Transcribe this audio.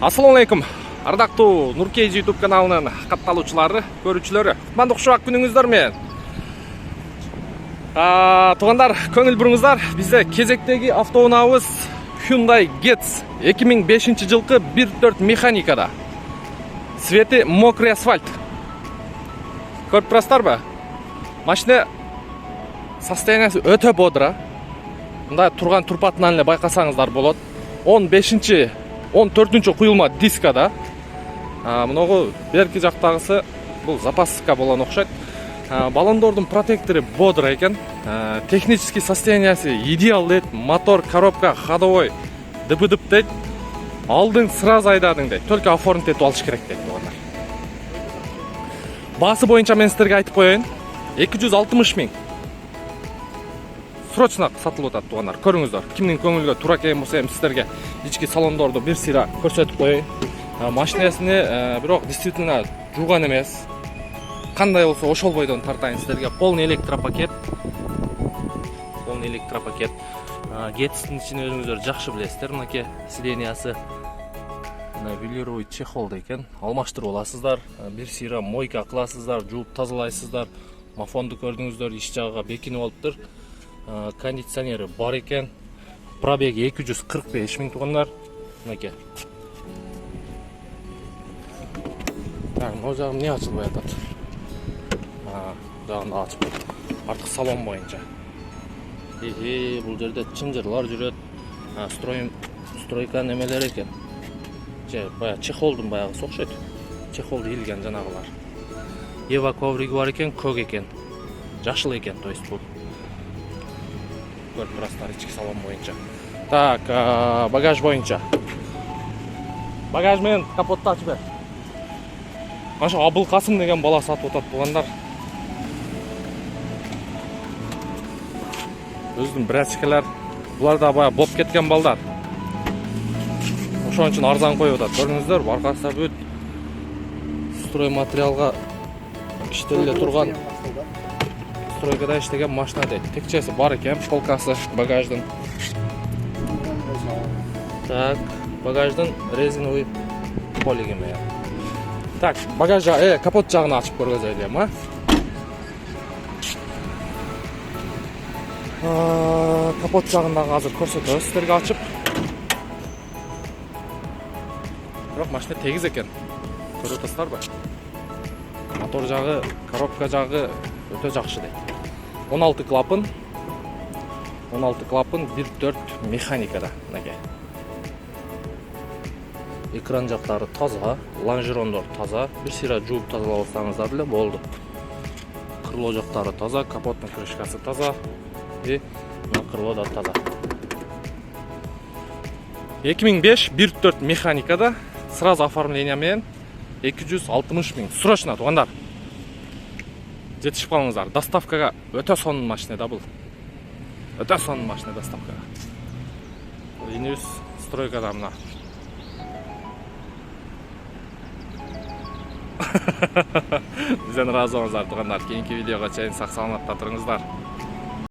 Assalamu алейкум. Ардактуу Нуркейж YouTube каналынын катталуучулары, көрүүчүлөрү. Кутмандуу кушак күнүңүздөр менен. Туугандар, көңүл буруңуздар. Бизде кезектеги автоунаабыз Hyundai Getz 2005 жылкы 1.4 механикада. Свети мокрый асфальт. Көрүп турасыздарбы? Машина состояниясы өтө бодра. Мындай турган турпатынан эле байкасаңыздар болот. 14-чү куюлма дискада. Мыногу берки жактагысы бул запаска болгон окшойт. Баллондордун протектору бодра экен. Технический состояниясы идеал дейт. Мотор, коробка, ходовой дып-дып дейт. Алдың сразу айдадың дейт. Только оформить этип алыш керек дейт тугандар. Баасы боюнча мен сиздерге айтып коеюн. 260 миң. Срочно сатылып атат тугандар. Көрүңүздөр. Кимдин көңүлгө туура келген болсо эми сиздерге ички салондорду бир сыйра көрсөтүп коеюн. Машинасыны бирок действительно жууган эмес. Кандай болсо ошол бойдон тартайын сиздерге. Полный электропакет. Гетстин ичин өзүңүздөр жакшы билесиздер. Мынакей сидениясы велюровый чехол экен. Алмаштырып аласыздар. Бир сыйра мойка кыласыздар, жууп тазалайсыздар. Мафонду көрдүңүздөр, иш жагыга бекинип алыптыр. Кондиционери бар экен. Пробеги 245 миң тугандар. Мынакей. Так, могу жагым не ачылбай атат. Жагын ачып. Артык салон боюнча. Бул жерде чынжырлар жүрөт. Стройка немелер экен. Бая чехолдун баягысы окшойт. Чехолду илген жанагылар. Ева ковриги бар экен, көк экен. Жашыл экен, то есть бул. Көрүп турасыздар ички салон боюнча. Так, багаж боюнча. Багаж менен капотту ачып бер. Аша Абыл Касым деген бала сатып атат тугандар. Өзүнүн брачкалар, булар да бая боп кеткен балдар. Ошон үчүн арзан коюп атат. Көрүңүздөр, аркасында бүт строй материалга иштеле турган. Стройкада иштеген машина дейт. Текчеси бар экен, полкасы багаждын. Так, багаждын резиновый полиги менен. Так, багаж капот жагын ачып көргөзөйлүм, Капот жагындагы азыр көрсөтөбүз сиздерге ачып. Бирок машина тегиз экен. Көрүп атасыздарбы? Мотор жагы, коробка жагы өтө жакшы дейт. 16 клапан 1.4 механикада. Экран жактары таза, лонжерондор таза, бир сыйра жууп тазалап алсаңыздар эле болду. Крыло жактары таза, капоттун крышкасы таза, и крыло да таза. 2005 1.4 механикада сразу оформление менен 260 миң. Срочно тугандар. Жетишип калыңыздар. Доставкага өтө сонун машина да бул. Өтө сонун машина доставкага. Инебиз стройкада мына. Бизден ыраазы болуңуздар тугандар. Кийинки видеого чейин сак саламатта туруңуздар.